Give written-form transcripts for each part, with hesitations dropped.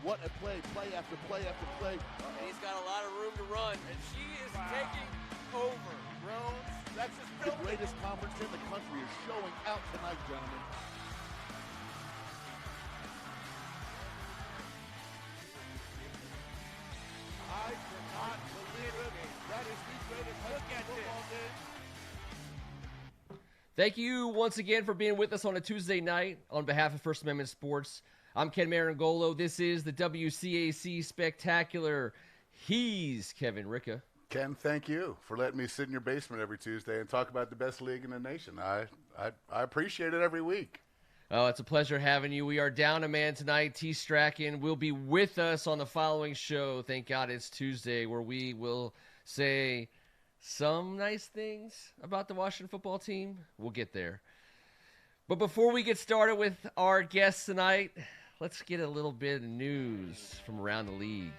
What a play, play after play after play. And he's got a lot of room to run, and she is taking over. Drones, that's just the greatest conference in the country is showing out tonight, gentlemen. I cannot believe it. That is the greatest football game. Thank you once again for being with us on a Tuesday night on behalf of First Amendment Sports. I'm Ken Marangolo. This is the WCAC Spectacular. He's Kevin Ricca. Ken, thank you for letting me sit in your basement every Tuesday and talk about the best league in the nation. I appreciate it every week. Oh, it's a pleasure having you. We are down a man tonight. T. Strachan will be with us on the following show. Thank God it's Tuesday, where we will say some nice things about the Washington football team. We'll get there. But before we get started with our guests tonight, let's get a little bit of news from around the league.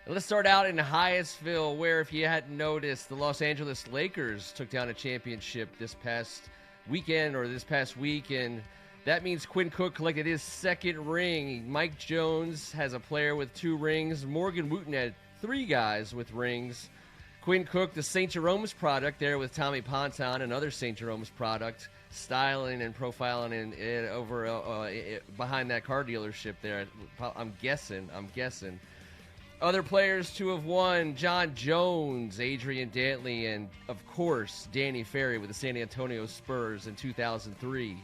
Let's start out in Hyattsville, where, if you hadn't noticed, the Los Angeles Lakers took down a championship this past week, and that means Quinn Cook collected his second ring. Mike Jones has a player with 2 rings. Morgan Wooten had 3 guys with rings. Quinn Cook, the St. Jerome's product, there with Tommy Ponton, another St. Jerome's product, styling and profiling over behind that car dealership there. I'm guessing. Other players to have won: John Jones, Adrian Dantley, and, of course, Danny Ferry with the San Antonio Spurs in 2003.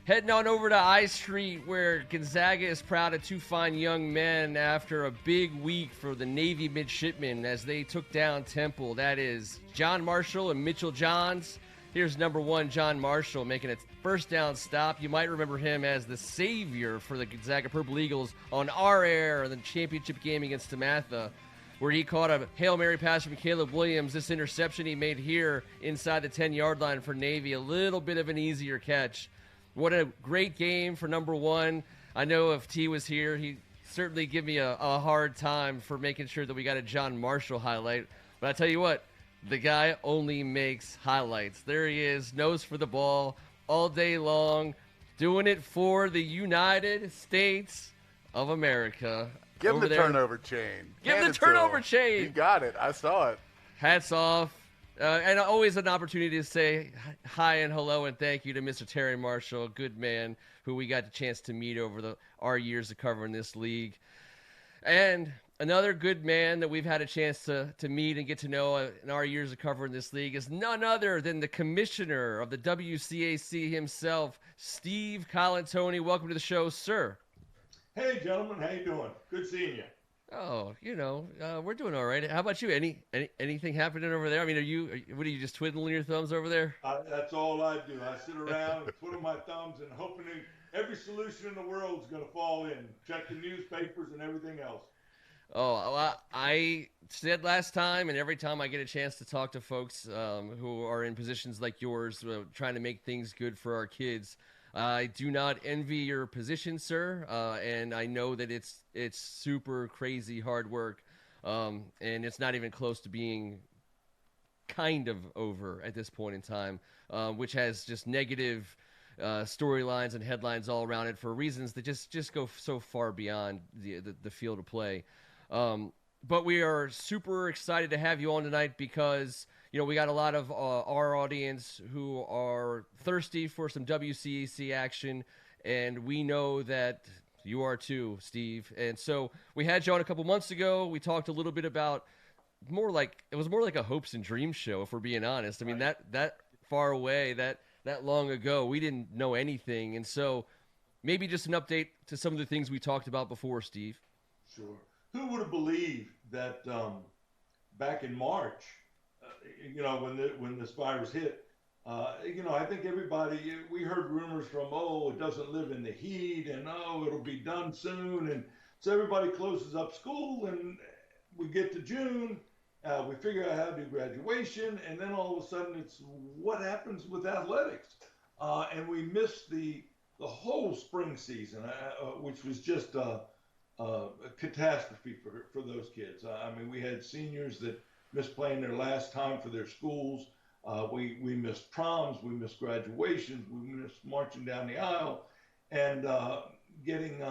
Heading on over to I Street, where Gonzaga is proud of 2 fine young men after a big week for the Navy midshipmen as they took down Temple. That is John Marshall and Mitchell Johns. Here's number 1, John Marshall, making a first down stop. You might remember him as the savior for the Gonzaga Purple Eagles on our air in the championship game against DeMatha, where he caught a Hail Mary pass from Caleb Williams. This interception he made here inside the 10-yard line for Navy, a little bit of an easier catch. What a great game for number 1. I know if T was here, he'd certainly give me a hard time for making sure that we got a John Marshall highlight. But I tell you what, the guy only makes highlights. There he is, nose for the ball all day long, doing it for the United States of America. Give him the turnover chain. Give him the turnover chain. He got it. I saw it. Hats off. And always an opportunity to say hi and hello and thank you to Mr. Terry Marshall, a good man who we got the chance to meet over our years of covering this league. And another good man that we've had a chance to meet and get to know in our years of covering this league is none other than the commissioner of the WCAC himself, Steve Colantuoni. Welcome to the show, sir. Hey, gentlemen. How you doing? Good seeing you. Oh, we're doing all right. How about you? Anything happening over there? I mean, are you just twiddling your thumbs over there? That's all I do. I sit around and twiddle my thumbs and hoping every solution in the world is going to fall in. Check the newspapers and everything else. Oh, well, I said last time, and every time I get a chance to talk to folks who are in positions like yours, trying to make things good for our kids, I do not envy your position, sir, and I know that it's super crazy hard work, and it's not even close to being kind of over at this point in time, which has just negative storylines and headlines all around it for reasons that just go so far beyond the field of play. But we are super excited to have you on tonight because, we got a lot of our audience who are thirsty for some WCAC action, and we know that you are too, Steve. And so we had you on a couple months ago. We talked a little bit about it was more like a hopes and dreams show, if we're being honest. I mean, that far away, that long ago, we didn't know anything. And so maybe just an update to some of the things we talked about before, Steve. Sure. Who would have believed that back in March, when this virus hit, I think we heard rumors from, it doesn't live in the heat, and it'll be done soon. And so everybody closes up school, and we get to June, we figure out how to do graduation, and then all of a sudden it's what happens with athletics. And we missed the whole spring season, which was just a catastrophe for those kids. I mean, we had seniors that missed playing their last time for their schools. We missed proms, we missed graduations, we missed marching down the aisle, and getting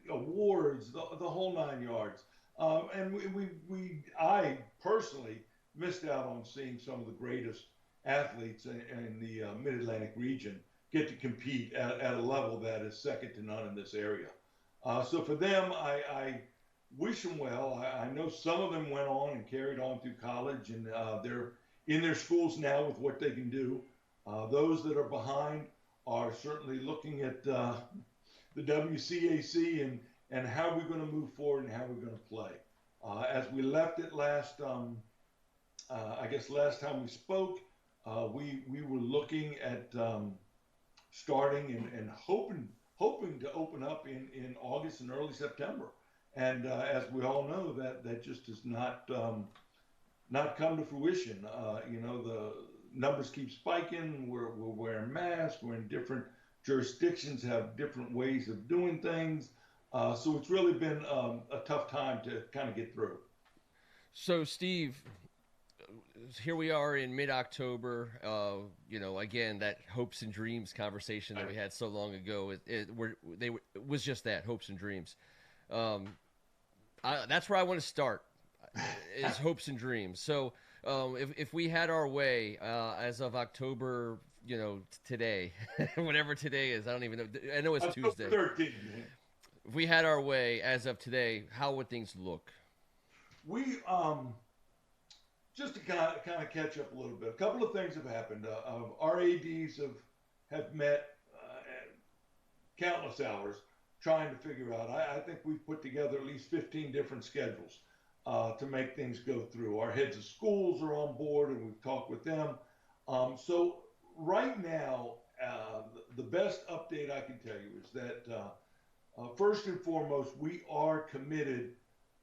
awards, the whole 9 yards. And I personally missed out on seeing some of the greatest athletes in the Mid-Atlantic region get to compete at a level that is second to none in this area. So for them, I wish them well. I know some of them went on and carried on through college, and they're in their schools now with what they can do. Those that are behind are certainly looking at the WCAC and how we're going to move forward and how we're going to play. As we left it last time we spoke, we were looking at starting and hoping to open up in August and early September. And as we all know, that just has not come to fruition. The numbers keep spiking. We're wearing masks. We're in different jurisdictions, have different ways of doing things. So it's really been a tough time to kind of get through. So, Steve, here we are in mid-October. Again, that hopes and dreams conversation that we had so long ago. It was just that, hopes and dreams. That's where I want to start, is hopes and dreams. So, if we had our way as of October, today, whatever today is, I don't even know. I know it's Tuesday. 13. If we had our way as of today, how would things look? We just to kind of catch up a little bit. A couple of things have happened. Our ADs have met countless hours trying to figure out. I think we've put together at least 15 different schedules to make things go through. Our heads of schools are on board, and we've talked with them. So right now, the best update I can tell you is that first and foremost, we are committed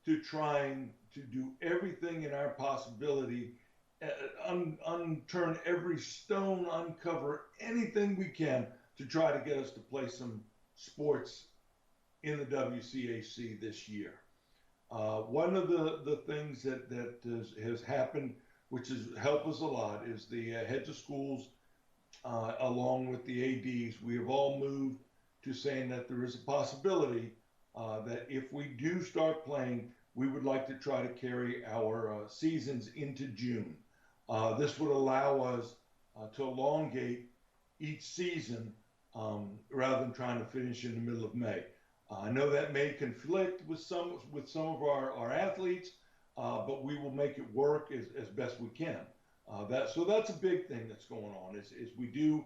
to trying to do everything in our possibility, unturn every stone, uncover anything we can to try to get us to play some sports in the WCAC this year. One of the things that has happened, which has helped us a lot, is the heads of schools, along with the ADs, we have all moved to saying that there is a possibility that if we do start playing, we would like to try to carry our seasons into June. This would allow us to elongate each season rather than trying to finish in the middle of May. I know that may conflict with some of our athletes, but we will make it work as best we can. So that's a big thing that's going on. Is we do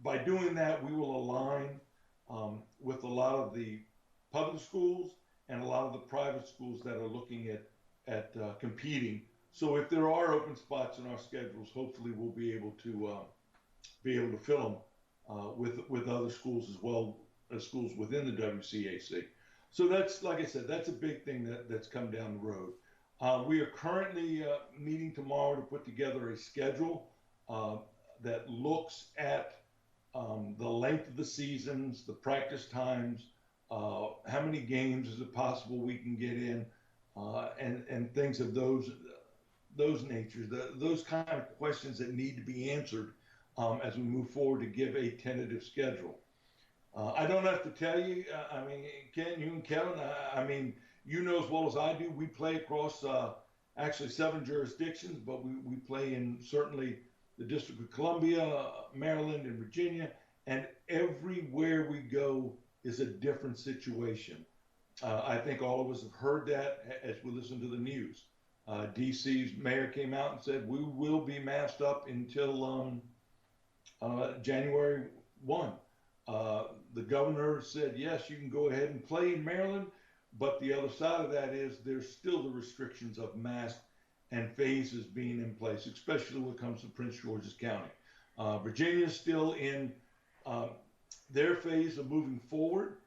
by doing that, we will align with a lot of the public schools and a lot of the private schools that are looking at competing. So if there are open spots in our schedules, hopefully we'll be able to fill them with other schools as well as schools within the WCAC. So that's, like I said, that's a big thing that's come down the road. We are currently meeting tomorrow to put together a schedule that looks at the length of the seasons, the practice times, how many games is it possible we can get in, and things of those natures, those kind of questions that need to be answered as we move forward to give a tentative schedule. I don't have to tell you, Ken, you and Kevin, you know as well as I do, we play across actually 7 jurisdictions, but we play in certainly the District of Columbia, Maryland, and Virginia, and everywhere we go is a different situation. I think all of us have heard that as we listen to the news. DC's mayor came out and said, we will be masked up until January 1. The governor said, yes, you can go ahead and play in Maryland, but the other side of that is there's still the restrictions of masks and phases being in place, especially when it comes to Prince George's County. Virginia is still in their phase of moving forward.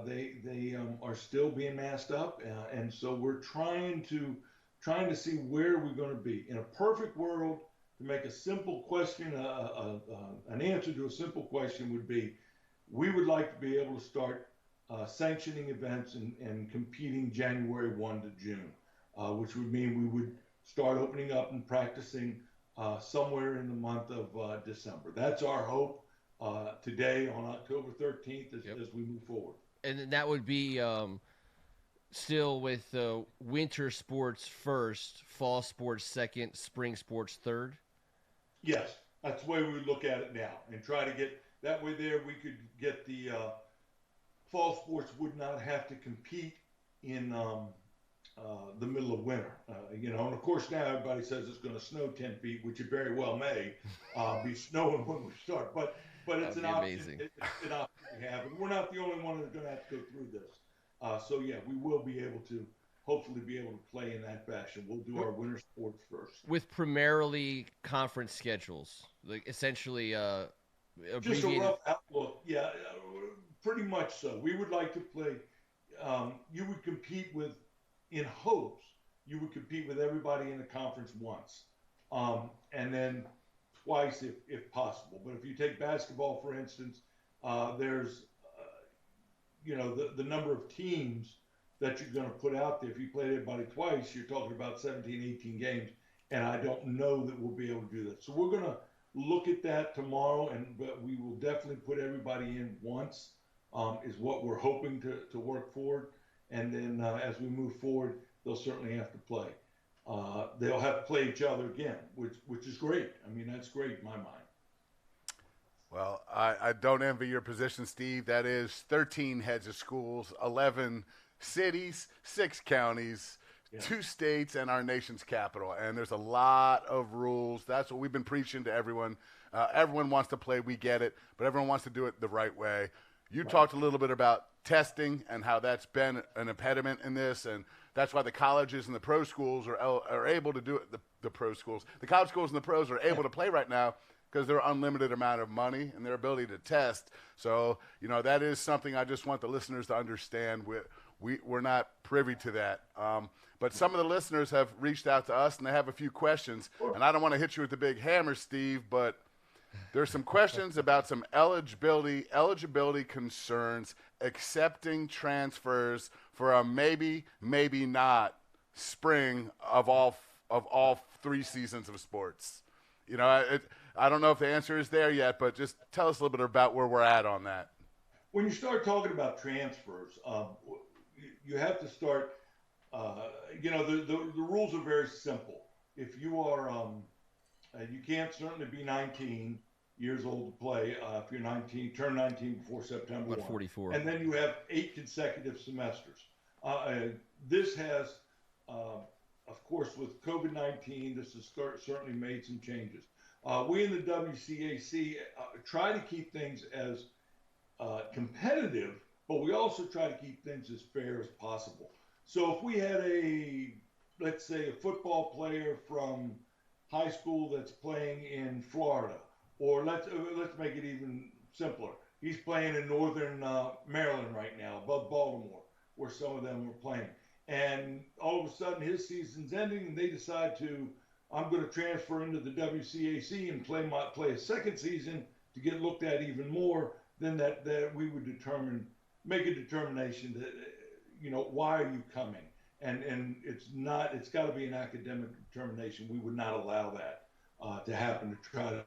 They are still being masked up, and so we're trying to see where we're going to be. In a perfect world, to make a simple question, an answer to a simple question would be, we would like to be able to start sanctioning events and competing January 1 to June, which would mean we would start opening up and practicing somewhere in the month of December. That's our hope today on October 13th as we move forward. And then that would be still with winter sports first, fall sports second, spring sports third? Yes, that's the way we would look at it now, and try to get that way there. We could get the fall sports would not have to compete in the middle of winter. And of course now everybody says it's going to snow 10 feet, which it very well may be snowing when we start. But it's an option. It's an option we have, and we're not the only one that's going to have to go through this. So yeah, we will be able to hopefully be able to play in that fashion. We'll do our winter sports first with primarily conference schedules, like essentially just a rough outlook. Yeah, pretty much so. We would like to play. You would compete with, in hopes, you would compete with everybody in the conference once, and then twice if possible. But if you take basketball, for instance, there's the number of teams that you're going to put out there. If you play everybody twice, you're talking about 17, 18 games, and I don't know that we'll be able to do that. So we're going to look at that tomorrow, but we will definitely put everybody in once, is what we're hoping to work forward. And then as we move forward, they'll certainly have to play. They'll have to play each other again, which is great. I mean, that's great in my mind. Well, I don't envy your position, Steve. That is 13 heads of schools, 11 cities, 6 counties, 2 states, and our nation's capital. And there's a lot of rules. That's what we've been preaching to everyone. Everyone wants to play. We get it. But everyone wants to do it the right way. You talked a little bit about testing and how that's been an impediment in this. And that's why the colleges and the pro schools are able to do it. The pro schools. The college schools and the pros are able to play right now because they're unlimited amount of money and their ability to test. So, that is something I just want the listeners to understand. We're not privy to that. But some of the listeners have reached out to us, and they have a few questions. And I don't want to hit you with the big hammer, Steve, but there's some questions about some eligibility concerns, accepting transfers for a maybe not spring of all 3 seasons of sports. I don't know if the answer is there yet, but just tell us a little bit about where we're at on that. When you start talking about transfers, you have to start, the rules are very simple. If you are, you can't certainly be 19 years old to play. If you're turn 19 before September 1. 44. And then you have 8 consecutive semesters. This has, of course, with COVID-19, this has certainly made some changes. We in the WCAC try to keep things as competitive, but we also try to keep things as fair as possible. So if we had let's say a football player from high school that's playing in Florida, or let's make it even simpler. He's playing in northern Maryland right now, above Baltimore, where some of them are playing. And all of a sudden his season's ending and they decide I'm going to transfer into the WCAC and play a second season to get looked at even more. Then that we would make a determination that, why are you coming? And it's got to be an academic determination. We would not allow that to happen, to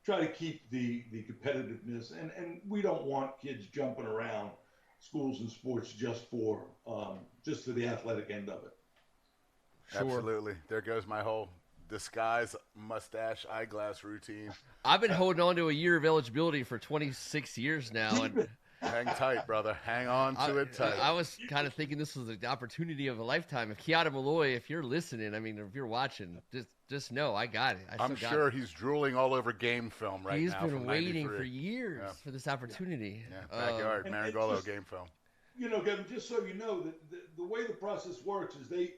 try to keep the competitiveness. And we don't want kids jumping around schools and sports just for the athletic end of it. Sure. Absolutely. There goes my whole disguise, mustache, eyeglass routine. I've been holding on to a year of eligibility for 26 years now. And hang tight, brother. Hang on to it tight. I was kind of thinking this was the opportunity of a lifetime. If Keada Malloy, if you're listening, if you're watching, just know I got it. I'm sure he's drooling all over game film right now. He's been waiting for years for this opportunity. Yeah, backyard, Marangolo game film. Kevin, just so you know, that the way the process works is they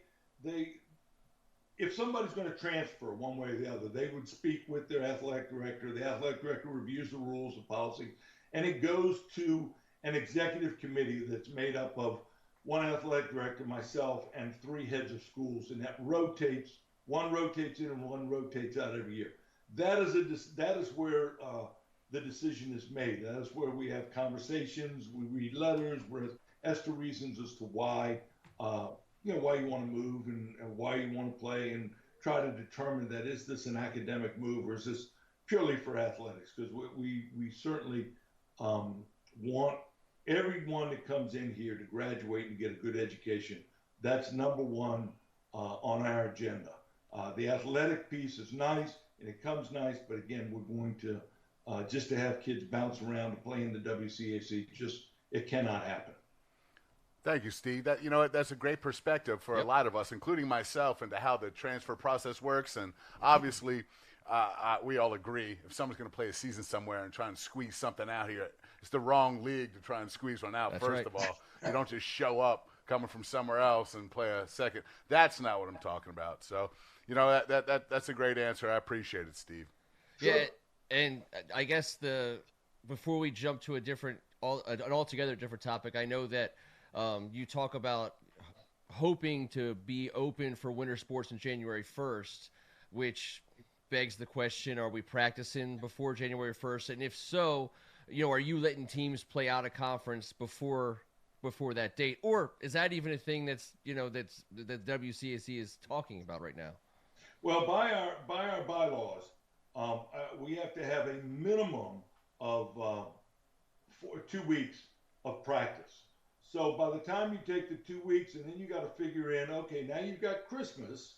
if somebody's going to transfer one way or the other, they would speak with their athletic director. The athletic director reviews the rules and policy, and it goes to an executive committee that's made up of one athletic director, myself, and 3 heads of schools, and that rotates. One rotates in and one rotates out every year. That is where the decision is made. That is where we have conversations. We read letters. We're asked for reasons as to why. Why you want to move and why you want to play, and try to determine that is this an academic move or is this purely for athletics? Because we certainly want everyone that comes in here to graduate and get a good education. That's number one on our agenda. The athletic piece is nice and it comes nice, but again, we're going to just to have kids bounce around and play in the WCAC, it cannot happen. Thank you, Steve. That's a great perspective for a lot of us, including myself, into how the transfer process works. And obviously, we all agree if someone's going to play a season somewhere and try and squeeze something out here, it's the wrong league to try and squeeze one out. That's First right. of all, you don't just show up coming from somewhere else and play a second. That's not what I'm talking about. So, that's a great answer. I appreciate it, Steve. Yeah, and I guess before we jump to an altogether different topic, I know that you talk about hoping to be open for winter sports on January 1st, which begs the question, are we practicing before January 1st? And if so, are you letting teams play out of conference before that date? Or is that even a thing that WCAC is talking about right now? Well, by our bylaws, we have to have a minimum of 2 weeks of practice. So by the time you take the 2 weeks and then you got to figure in, okay, now you've got Christmas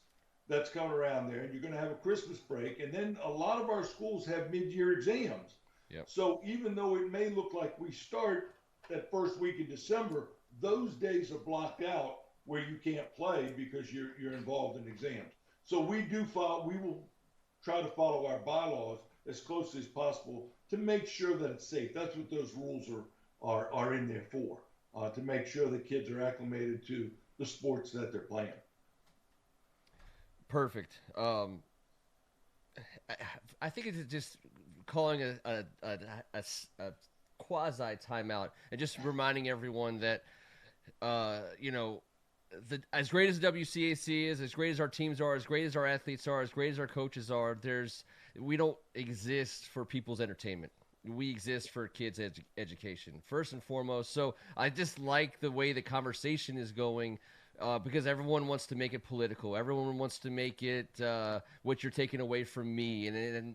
that's coming around there and you're going to have a Christmas break. And then a lot of our schools have mid-year exams. Yep. So even though it may look like we start that first week in December, those days are blocked out where you can't play because you're involved in exams. So we will try to follow our bylaws as closely as possible to make sure that it's safe. That's what those rules are in there for. To make sure the kids are acclimated to the sports that they're playing. Perfect. I think it's just calling a quasi timeout and just reminding everyone that, as great as the WCAC is, as great as our teams are, as great as our athletes are, as great as our coaches are, we don't exist for people's entertainment. We exist for kids' education, first and foremost. So I just like the way the conversation is going because everyone wants to make it political. Everyone wants to make it what you're taking away from me. And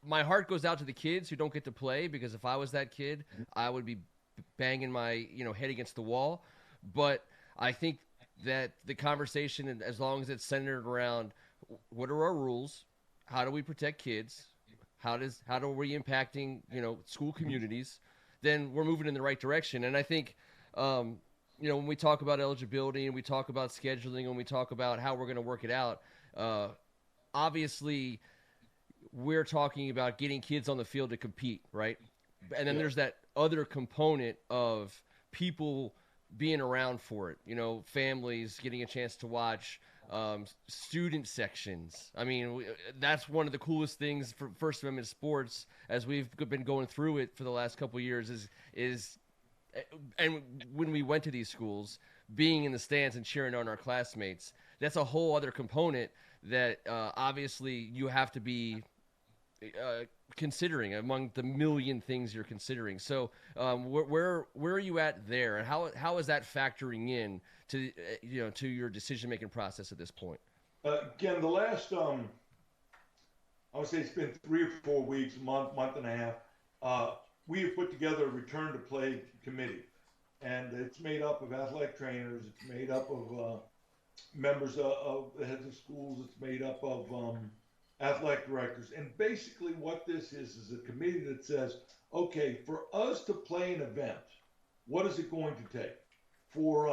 my heart goes out to the kids who don't get to play because if I was that kid, I would be banging my head against the wall. But I think that the conversation, as long as it's centered around what are our rules, how do we protect kids, how are we impacting, school communities, then we're moving in the right direction. And I think, when we talk about eligibility and we talk about scheduling and we talk about how we're going to work it out, obviously we're talking about getting kids on the field to compete, right? And then there's that other component of people being around for it, families getting a chance to watch, student sections. I mean, that's one of the coolest things for First Amendment sports as we've been going through it for the last couple of years is and when we went to these schools, being in the stands and cheering on our classmates, that's a whole other component that obviously you have to be considering among the million things you're considering. So where are you at there, and how is that factoring in to to your decision making process at this point? Again, the last I would say it's been 3 or 4 weeks, month and a half. We have put together a return to play committee, and it's made up of athletic trainers. It's made up of members of the heads of schools. It's made up of athletic directors. And basically what this is a committee that says, okay, for us to play an event, what is it going to take? For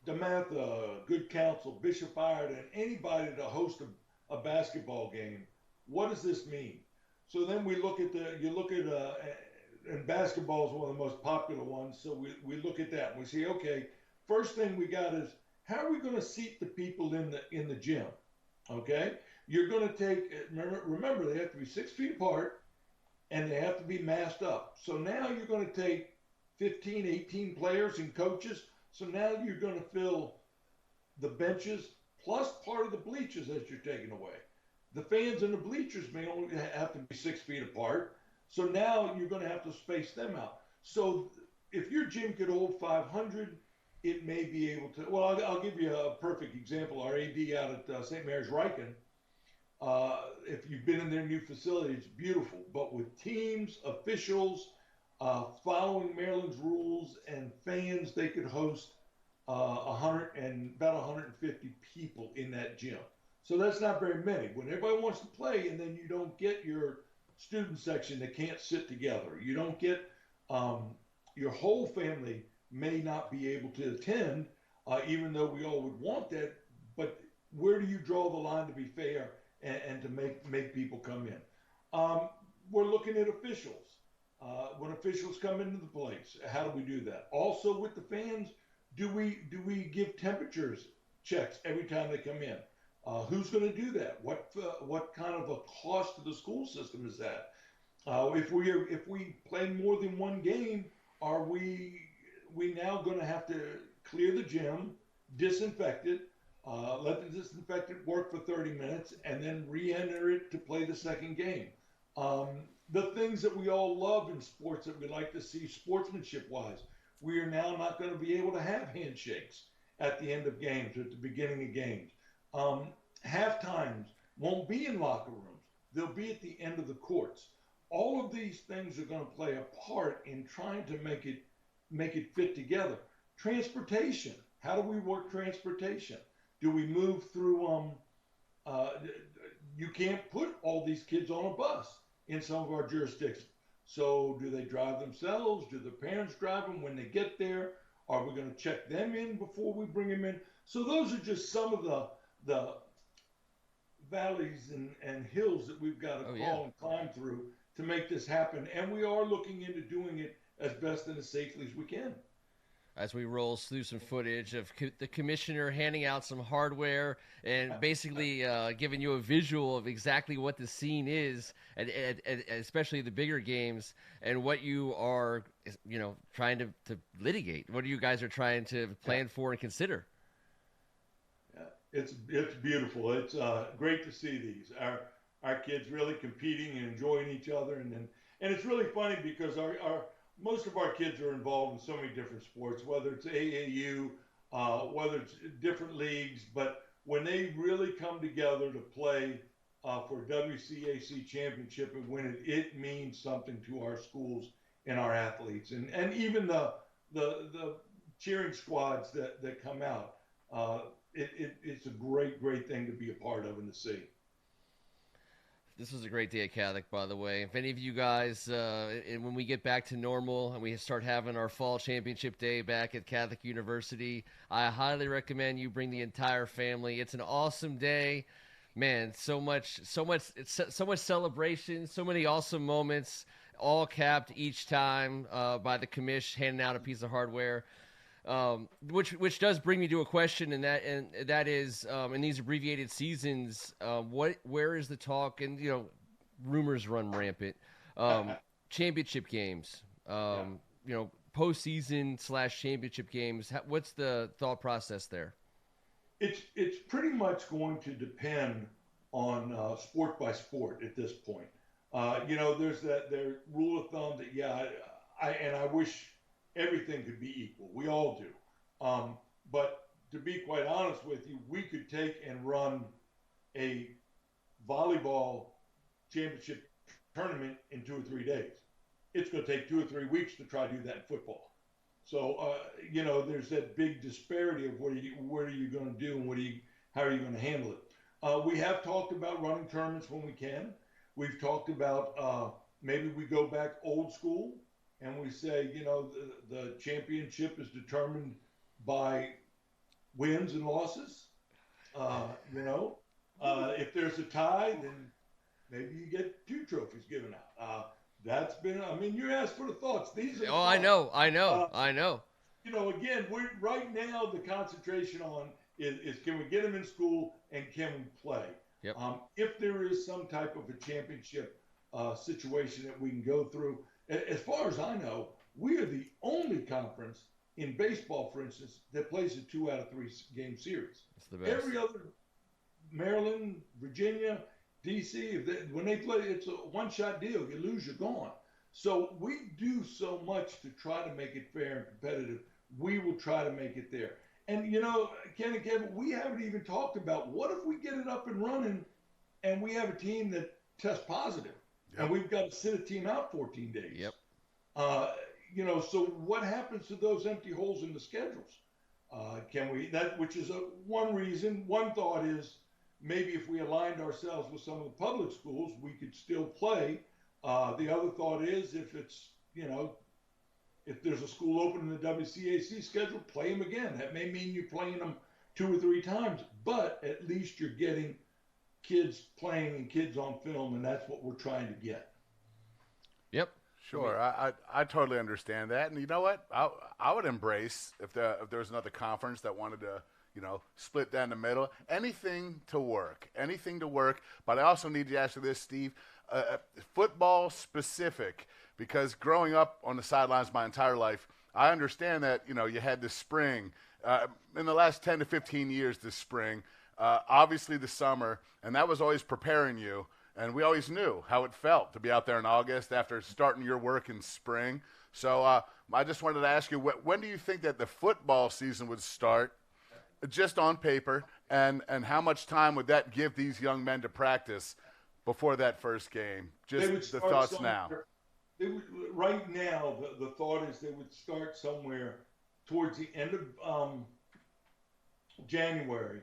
DeMatha, Good Counsel, Bishop Ireton, anybody to host a basketball game, what does this mean? So then we look at and basketball is one of the most popular ones. So we look at that and we say, okay, first thing we got is how are we going to seat the people in the gym? Okay, you're going to take, remember they have to be 6 feet apart and they have to be masked up. So now you're going to take 15, 18 players and coaches. So now you're going to fill the benches plus part of the bleachers that you're taking away. The fans in the bleachers may only have to be 6 feet apart. So now you're going to have to space them out. So if your gym could hold 500, it may be able to. Well, I'll give you a perfect example. Our AD out at St. Mary's Riken, if you've been in their new facility, it's beautiful. But with teams, officials, following Maryland's rules and fans, they could host 150 people in that gym. So that's not very many. When everybody wants to play, and then you don't get your student section that can't sit together, you don't get your whole family may not be able to attend, even though we all would want that. But where do you draw the line to be fair and to make people come in? We're looking at officials. When officials come into the place, how do we do that? Also with the fans, do we give temperatures checks every time they come in? Who's going to do that? What kind of a cost to the school system is that? If we play more than one game, are we now going to have to clear the gym, disinfect it, let the disinfectant work for 30 minutes, and then re-enter it to play the second game? The things that we all love in sports that we like to see sportsmanship-wise, we are now not going to be able to have handshakes at the end of games or at the beginning of games. Half times won't be in locker rooms. They'll be at the end of the courts. All of these things are going to play a part in trying to make it fit together. Transportation. How do we work transportation? Do we move through, you can't put all these kids on a bus in some of our jurisdictions. So do they drive themselves? Do the parents drive them when they get there? Are we going to check them in before we bring them in? So those are just some of the valleys and hills that we've got to crawl and climb through to make this happen. And we are looking into doing it as best and as safely as we can. As we roll through some footage of the commissioner handing out some hardware and basically giving you a visual of exactly what the scene is, and especially the bigger games, and what you are, trying to litigate. What you guys are trying to plan for and consider. It's beautiful. It's great to see these. Our kids really competing and enjoying each other, and it's really funny because most of our kids are involved in so many different sports, whether it's AAU, whether it's different leagues. But when they really come together to play for WCAC championship and win it, it means something to our schools and our athletes, and even the cheering squads that come out. It's a great thing to be a part of and to see. This was a great day at Catholic, by the way. If any of you guys, and when we get back to normal and we start having our fall championship day back at Catholic University, I highly recommend you bring the entire family. It's an awesome day, man. So much celebration, so many awesome moments, all capped each time by the commish handing out a piece of hardware. Which does bring me to a question, and that is in these abbreviated seasons, where is the talk? And rumors run rampant. Championship games, postseason / championship games. What's the thought process there? It's pretty much going to depend on sport by sport at this point. There's their rule of thumb that I wish everything could be equal. We all do. But to be quite honest with you, we could take and run a volleyball championship tournament in 2 or 3 days. It's going to take 2 or 3 weeks to try to do that in football. So, there's that big disparity of what are you going to do and how are you going to handle it? We have talked about running tournaments when we can. We've talked about maybe we go back old school. And we say, the championship is determined by wins and losses. If there's a tie, then maybe you get 2 trophies given out. That's been, you asked for the thoughts. These are the thoughts. I know. Again, we're right now, the concentration on is can we get them in school and can we play? Yep. If there is some type of a championship situation that we can go through, as far as I know, we are the only conference in baseball, for instance, that plays a 2 out of 3 game series. It's the best. Every other, Maryland, Virginia, DC, when they play, it's a one-shot deal. You lose, you're gone. So we do so much to try to make it fair and competitive we will try to make it there. And, Ken and Kevin, we haven't even talked about what if we get it up and running and we have a team that tests positive and we've got to sit a team out 14 days. Yep. So what happens to those empty holes in the schedules? Which is one reason. One thought is maybe if we aligned ourselves with some of the public schools, we could still play. The other thought is if it's, if there's a school open in the WCAC schedule, play them again. That may mean you're playing them 2 or 3 times, but at least you're getting kids playing and kids on film, and that's what we're trying to get. Yep. Sure, I totally understand that, and you know what? I would embrace if there was another conference that wanted to, split down the middle. Anything to work. But I also need to ask you this, Steve, football specific, because growing up on the sidelines my entire life, I understand that you had this spring in the last 10 to 15 years. This spring, obviously the summer, and that was always preparing you. And we always knew how it felt to be out there in August after starting your work in spring. So I just wanted to ask you, when do you think that the football season would start, just on paper, and how much time would that give these young men to practice before that first game? Just the thoughts now. Right now, the thought is they would start somewhere towards the end of January.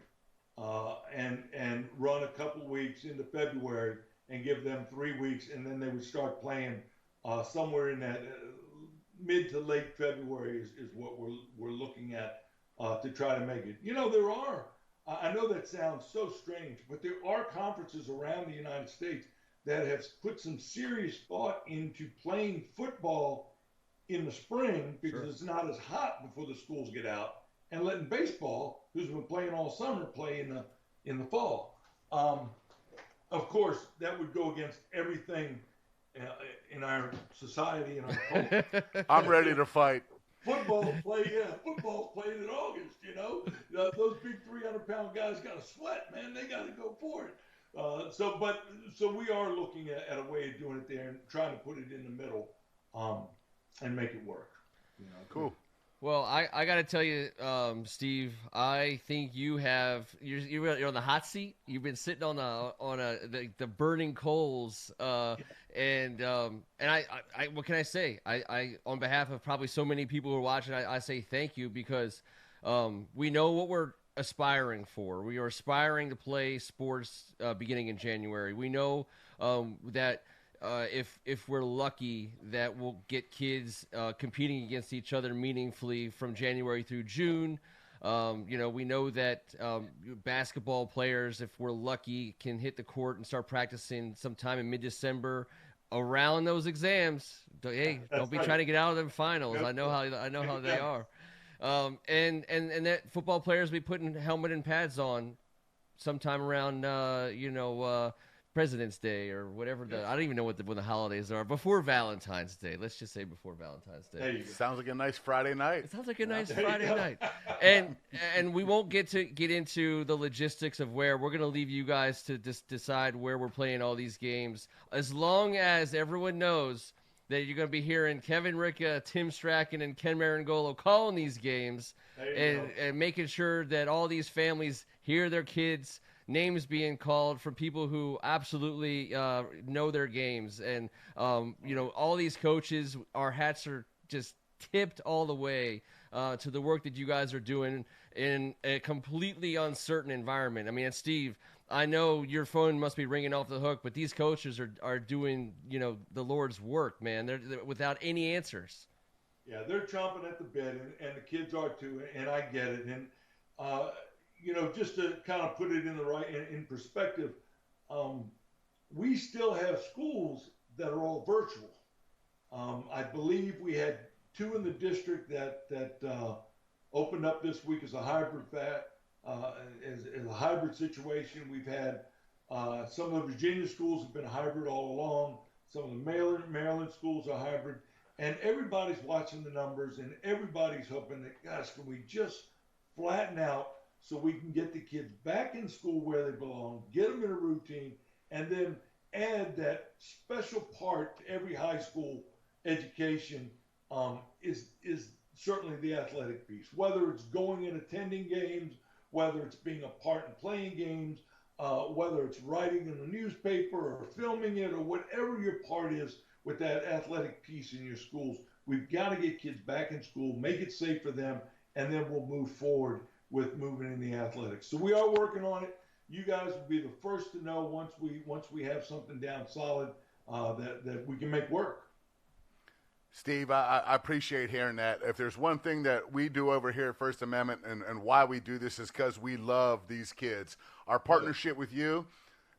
And run a couple weeks into February and give them 3 weeks, and then they would start playing somewhere in that mid to late February is what we're looking at to try to make it. There are, I know that sounds so strange, but there are conferences around the United States that have put some serious thought into playing football in the spring because it's not as hot before the schools get out, and letting baseball, who's been playing all summer, play in the fall. Of course, that would go against everything in our society and our culture. I'm ready to fight. Football's played in August, Those big 300-pound guys got to sweat, man. They got to go for it. So we are looking at a way of doing it there and trying to put it in the middle and make it work. Cool. Well, I got to tell you, Steve, I think you're on the hot seat. You've been sitting on the burning coals, and I what can I say? I on behalf of probably so many people who are watching, I say thank you, because we know what we're aspiring for. We are aspiring to play sports beginning in January. We know that. If we're lucky, that we'll get kids competing against each other meaningfully from January through June. We know that basketball players, if we're lucky, can hit the court and start practicing sometime in mid-December around those exams. Don't be trying to get out of them finals. I know how they are. And that football players be putting helmet and pads on sometime around President's Day or whatever I don't even know when the holidays are. Before Valentine's Day. Let's just say before Valentine's Day. Sounds like a nice Friday night. It sounds like a nice Friday night. And we won't get into the logistics of where we're going to leave you guys to decide where we're playing all these games. As long as everyone knows that you're going to be hearing Kevin Ricca, Tim Strachan, and Ken Marangolo calling these games and making sure that all these families hear their kids' names being called from people who absolutely know their games. And, all these coaches, our hats are just tipped all the way to the work that you guys are doing in a completely uncertain environment. I mean, Steve, I know your phone must be ringing off the hook, but these coaches are doing, the Lord's work, man. They're without any answers. Yeah, they're chomping at the bit, and the kids are too, and I get it. And, just to kind of put it in perspective, we still have schools that are all virtual. I believe we had 2 in the district that opened up this week as a hybrid as a hybrid situation. We've had some of the Virginia schools have been hybrid all along. Some of the Maryland schools are hybrid, and everybody's watching the numbers, and everybody's hoping that, gosh, can we just flatten out so we can get the kids back in school where they belong, get them in a routine, and then add that special part to every high school education is certainly the athletic piece, whether it's going and attending games, whether it's being a part in playing games, whether it's writing in the newspaper or filming it or whatever your part is with that athletic piece in your schools. We've got to get kids back in school, make it safe for them, and then we'll move forward with moving in the athletics. So we are working on it. You guys will be the first to know once we have something down solid that we can make work. Steve, I appreciate hearing that. If there's one thing that we do over here at First Amendment and why we do this is because we love these kids. Our partnership with you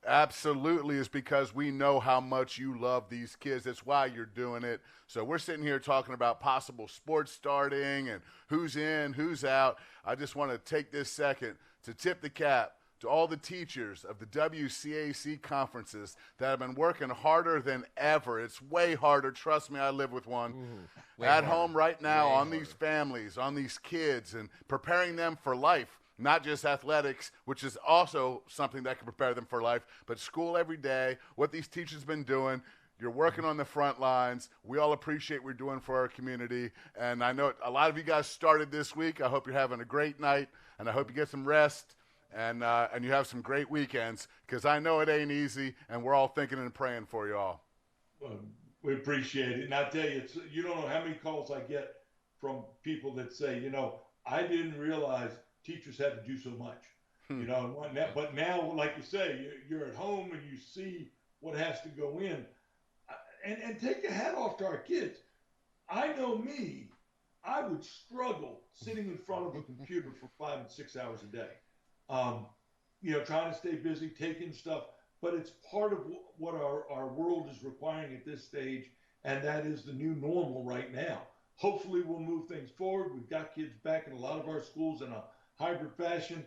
absolutely is because we know how much you love these kids. That's why you're doing it. So we're sitting here talking about possible sports starting and who's in, who's out. I just want to take this second to tip the cap to all the teachers of the WCAC conferences that have been working harder than ever. It's way harder. Trust me, I live with one. At home right now on these families, on these kids, and preparing them for life, not just athletics, which is also something that can prepare them for life, but school every day, what these teachers have been doing. You're working on the front lines. We all appreciate what you're doing for our community. And I know a lot of you guys started this week. I hope you're having a great night, and I hope you get some rest. And you have some great weekends, because I know it ain't easy, and we're all thinking and praying for you all. We appreciate it. And I tell you, you don't know how many calls I get from people that say, I didn't realize teachers had to do so much. But now, like you say, you're at home and you see what has to go in. And take your hat off to our kids. I know me, I would struggle sitting in front of a computer for 5 and 6 hours a day. Trying to stay busy, taking stuff, but it's part of what our world is requiring at this stage, and that is the new normal right now. Hopefully we'll move things forward. We've got kids back in a lot of our schools in a hybrid fashion.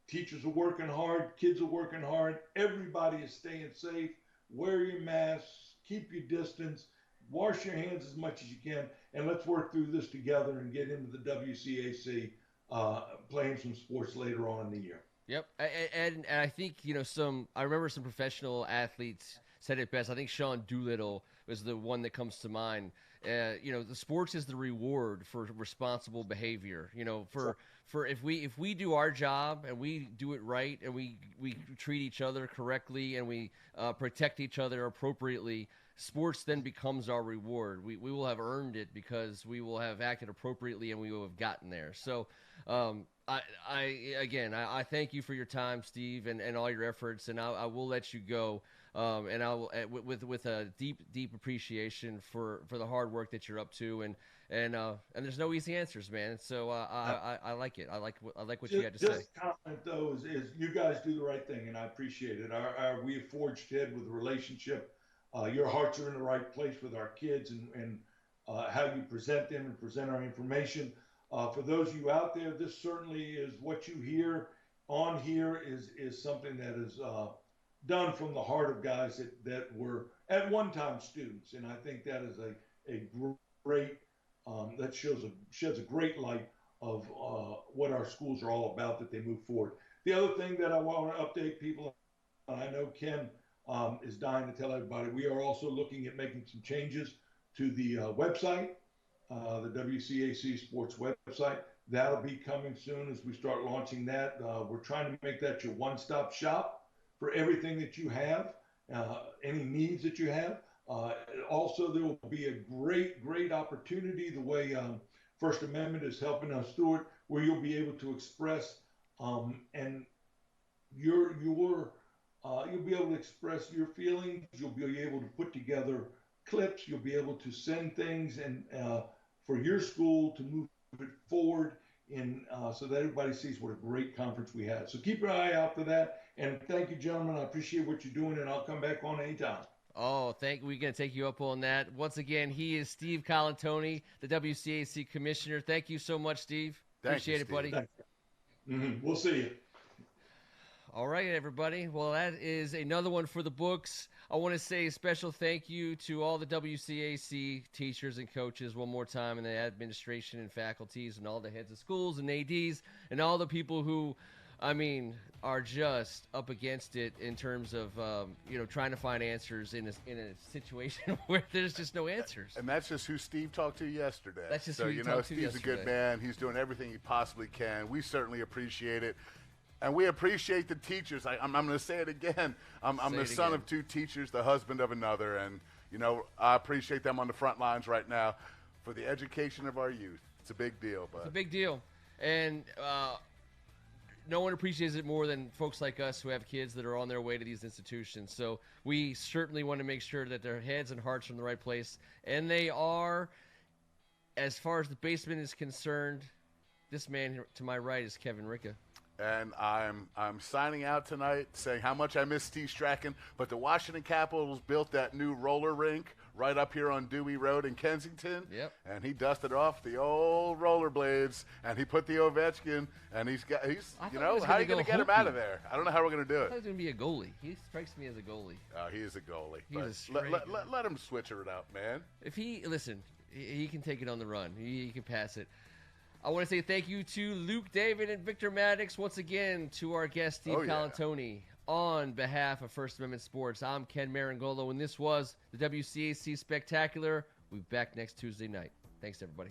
Teachers are working hard, kids are working hard, everybody is staying safe. Wear your masks, keep your distance, wash your hands as much as you can, and let's work through this together and get into the WCAC playing some sports later on in the year. Yep, and I think I remember some professional athletes said it best. I think Sean Doolittle was the one that comes to mind. The sports is the reward for responsible behavior. For if we do our job and we do it right and we treat each other correctly and we protect each other appropriately, sports then becomes our reward. We will have earned it because we will have acted appropriately and we will have gotten there. So I thank you for your time, Steve, and all your efforts, and I will let you go. And I will with a deep appreciation for the hard work that you're up to, and there's no easy answers, man. So I like it. I like what you had to say. Just comment though is you guys do the right thing, and I appreciate it. We have forged ahead with the relationship. Your hearts are in the right place with our kids, and how you present them and present our information. For those of you out there, this certainly is what you hear on here is something that is done from the heart of guys that were at one time students, and I think that is a great that sheds a great light of what our schools are all about, that they move forward. The other thing that I want to update people, and I know Ken is dying to tell everybody, we are also looking at making some changes to the website, the WCAC Sports website. That'll be coming soon as we start launching that. We're trying to make that your one-stop shop for everything that you have, any needs that you have. Also, there will be a great opportunity, the way First Amendment is helping us through it, where you'll be able to express and you'll be able to express your feelings. You'll be able to put together clips. You'll be able to send things and for your school to move it forward so that everybody sees what a great conference we had. So keep your eye out for that. And thank you, gentlemen. I appreciate what you're doing, and I'll come back on anytime. Oh, we're going to take you up on that. Once again, he is Steve Colantuoni, the WCAC commissioner. Thank you so much, Steve. Appreciate it, buddy. We'll see you. All right, everybody. Well, that is another one for the books. I want to say a special thank you to all the WCAC teachers and coaches one more time, and the administration and faculties and all the heads of schools and ADs and all the people who I mean, are just up against it in terms of trying to find answers in a situation where there's just no answers. And that's just who Steve talked to yesterday. That's just so, who he you know, talked to Steve's a good yesterday. man. He's doing everything he possibly can. We certainly appreciate it. And we appreciate the teachers. I'm going to say it again. I'm the son of two teachers, the husband of another. And, you know, I appreciate them on the front lines right now for the education of our youth. It's a big deal. But It's a big deal. And no one appreciates it more than folks like us who have kids that are on their way to these institutions. So we certainly want to make sure that their heads and hearts are in the right place. And they are. As far as the basement is concerned, this man here to my right is Kevin Ricca. And I'm signing out tonight saying how much I miss Steve Strachan, but the Washington Capitals built that new roller rink right up here on Dewey Road in Kensington. Yep. And he dusted off the old rollerblades, and he put the Ovechkin, and he's you know, how are you going to get him out of there? I don't know how we're going to do I it. thought he was going to be a goalie. He strikes me as a goalie. He is a goalie. He's but a straight let him switch it out, man. If he can take it on the run. He can pass it. I want to say thank you to Luke David and Victor Maddox once again, to our guest Steve Colantuoni. On behalf of First Amendment Sports, I'm Ken Marangolo, and this was the WCAC Spectacular. We'll be back next Tuesday night. Thanks, everybody.